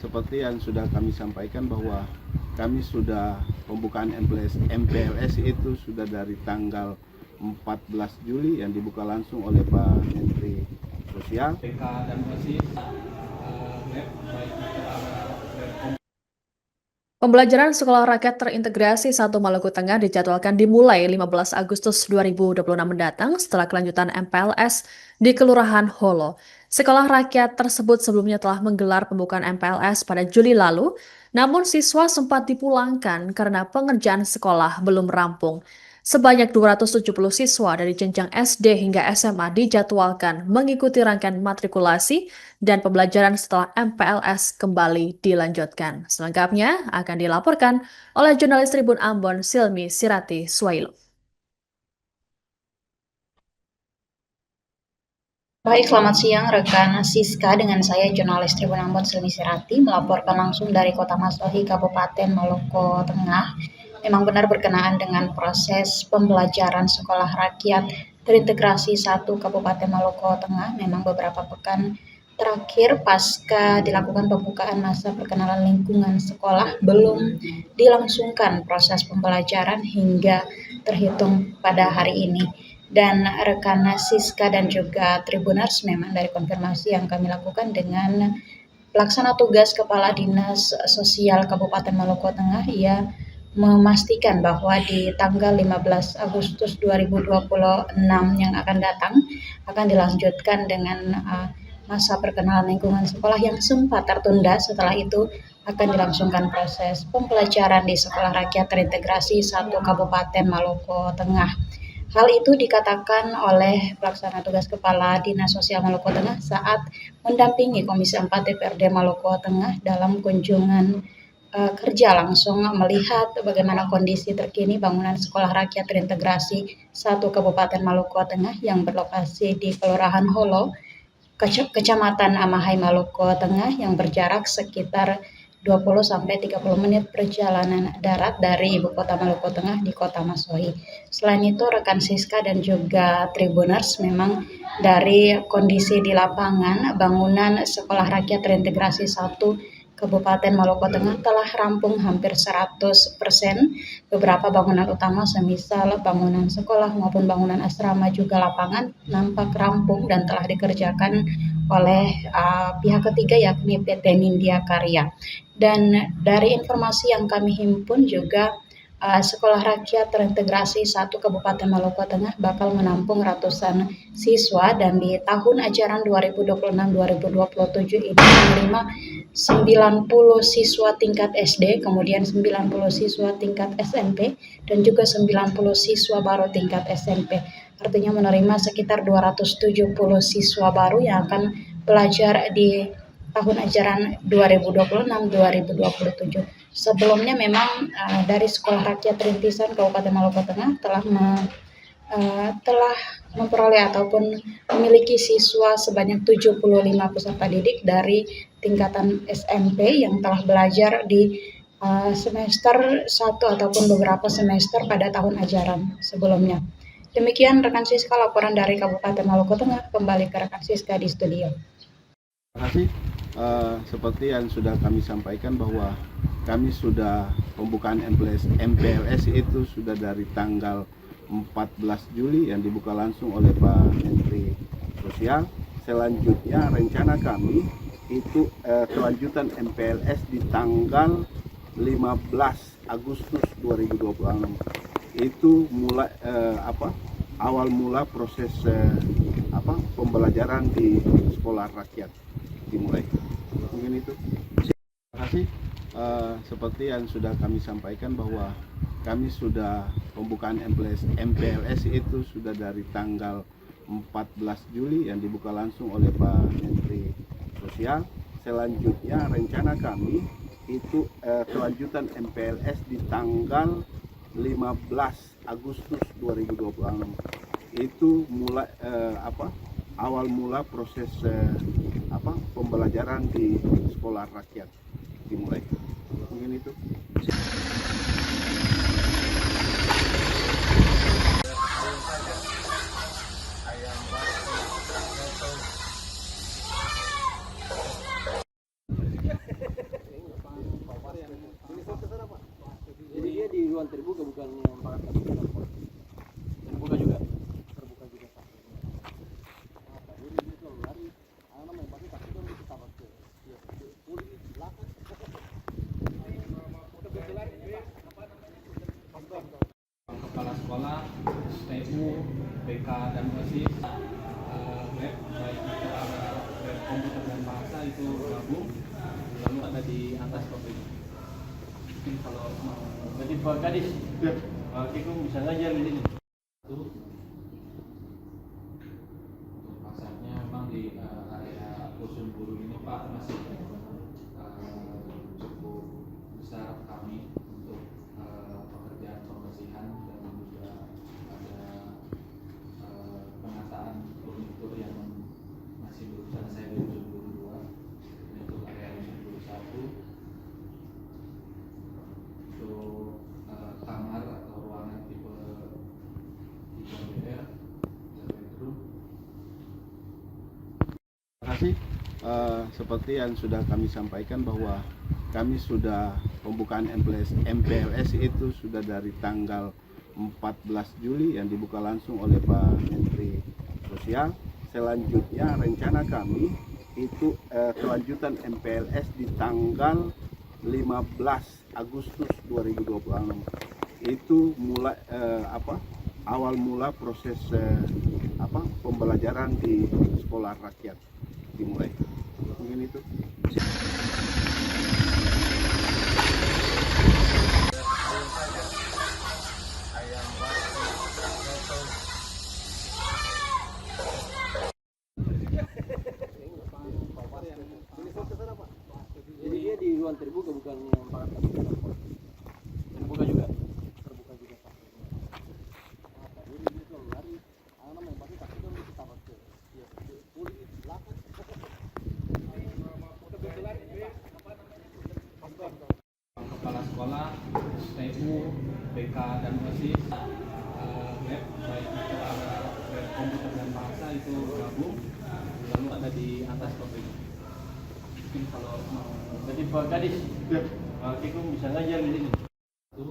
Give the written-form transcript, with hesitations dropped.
Seperti yang sudah kami sampaikan bahwa kami sudah pembukaan MPLS itu sudah dari tanggal 14 Juli yang dibuka langsung oleh Pak Menteri Sosial. Pembelajaran Sekolah Rakyat Terintegrasi 1 Maluku Tengah dijadwalkan dimulai 15 Agustus 2026 mendatang setelah kelanjutan MPLS di Kelurahan Holo. Sekolah rakyat tersebut sebelumnya telah menggelar pembukaan MPLS pada Juli lalu, namun siswa sempat dipulangkan karena pengerjaan sekolah belum rampung. Sebanyak 270 siswa dari jenjang SD hingga SMA dijadwalkan mengikuti rangkaian matrikulasi dan pembelajaran setelah MPLS kembali dilanjutkan. Selengkapnya akan dilaporkan oleh jurnalis Tribun Ambon Silmi Sirati Swailu. Baik, selamat siang rekan Siska, dengan saya jurnalis Tribun Ambon Silmi Sirati melaporkan langsung dari Kota Masohi, Kabupaten Maluku Tengah. Memang benar berkenaan dengan proses pembelajaran sekolah rakyat terintegrasi 1 Kabupaten Maluku Tengah. Memang beberapa pekan terakhir pasca dilakukan pembukaan masa perkenalan lingkungan sekolah belum dilangsungkan proses pembelajaran hingga terhitung pada hari ini. Dan rekan Siska dan juga Tribuners, memang dari konfirmasi yang kami lakukan dengan pelaksana tugas Kepala Dinas Sosial Kabupaten Maluku Tengah, ia memastikan bahwa di tanggal 15 Agustus 2026 yang akan datang akan dilanjutkan dengan masa perkenalan lingkungan sekolah yang sempat tertunda. Setelah itu akan dilangsungkan proses pembelajaran di Sekolah Rakyat Terintegrasi 1 Kabupaten Maluku Tengah. Hal itu dikatakan oleh pelaksana tugas Kepala Dinas Sosial Maluku Tengah saat mendampingi Komisi 4 DPRD Maluku Tengah dalam kunjungan kerja langsung melihat bagaimana kondisi terkini bangunan Sekolah Rakyat Terintegrasi 1 Kabupaten Maluku Tengah yang berlokasi di Kelurahan Holo, Kecamatan Amahai, Maluku Tengah, yang berjarak sekitar 20-30 menit perjalanan darat dari ibu kota Maluku Tengah di Kota Masohi. Selain itu, rekan Siska dan juga Tribuners, memang dari kondisi di lapangan, bangunan Sekolah Rakyat Terintegrasi 1 Kabupaten Maluku Tengah telah rampung hampir 100%. Beberapa bangunan utama semisal bangunan sekolah maupun bangunan asrama juga lapangan nampak rampung dan telah dikerjakan oleh pihak ketiga yakni PT Nindya Karya. Dan dari informasi yang kami himpun juga Sekolah Rakyat Terintegrasi 1 Kabupaten Maluku Tengah bakal menampung ratusan siswa, dan di tahun ajaran 2026-2027 ini menerima 90 siswa tingkat SD, kemudian 90 siswa tingkat SMP, dan juga 90 siswa baru tingkat SMP. Artinya menerima sekitar 270 siswa baru yang akan belajar di tahun ajaran 2026-2027. Sebelumnya memang dari Sekolah Rakyat Rintisan Kabupaten Maluku Tengah telah memperoleh ataupun memiliki siswa sebanyak 75 peserta didik dari tingkatan SMP yang telah belajar di semester 1 ataupun beberapa semester pada tahun ajaran sebelumnya. Demikian rekan Siska laporan dari Kabupaten Maluku Tengah. Kembali ke rekan Siska di studio. Terima kasih. Seperti yang sudah kami sampaikan bahwa kami sudah pembukaan MPLS itu sudah dari tanggal 14 Juli yang dibuka langsung oleh Pak Menteri Sosial. Selanjutnya rencana kami itu kelanjutan MPLS di tanggal 15 Agustus 2026. Itu mulai awal mula proses pembelajaran di sekolah rakyat dimulai. Mungkin itu. Terima kasih. Seperti yang sudah kami sampaikan bahwa kami sudah pembukaan MPLS itu sudah dari tanggal 14 Juli yang dibuka langsung oleh Pak Menteri Sosial. Selanjutnya rencana kami itu kelanjutan MPLS di tanggal 15 Agustus 2026. Itu mulai awal mula proses pembelajaran di sekolah rakyat dimulai. Mungkin itu. hewan terbuka bukan yang pakai terbuka juga. Terbuka juga Pak. Apa ini itu lari. Anak yang pakai kaki itu kita pakai. Ya, pulih di belakang. Kepala sekolah, TU, BK dan OSIS, web baik web komputer dan bahasa itu gabung, lalu ada di atas topik. Mungkin kalau mau jadi Pak Kadis, Pak Kiko bisa ngajar di sini. Itu untuk pasarnya memang di area Dusun Buru ini Pak masih cukup besar kami untuk pekerjaan pembersihan dan juga ada penataan furnitur yang masih belum selesai di Dusun Buru 2 untuk area Dusun Buru 1 untuk kamar atau ruangan tipe BR bedroom. Terima kasih. Seperti yang sudah kami sampaikan bahwa kami sudah pembukaan MPLS itu sudah dari tanggal 14 Juli yang dibuka langsung oleh Pak Menteri Sosial. Selanjutnya rencana kami itu kelanjutan MPLS di tanggal 15 Agustus 2026. Itu mulai awal mula proses pembelajaran di sekolah rakyat dimulai. Mungkin itu. Jadi dia di hewan terbuka bukan yang pakai terbuka juga. Terbuka juga Pak. Apa ini itu lari. Anak yang pakai kaki itu kita pakai. Ya, pulih di belakang. Kepala sekolah, TU, BK dan OSIS, web baik web komputer dan bahasa itu gabung, lalu ada di atas topik. Mungkin kalau mau jadi Pak Kadis, Pak Kiko bisa ngajar di sini. Itu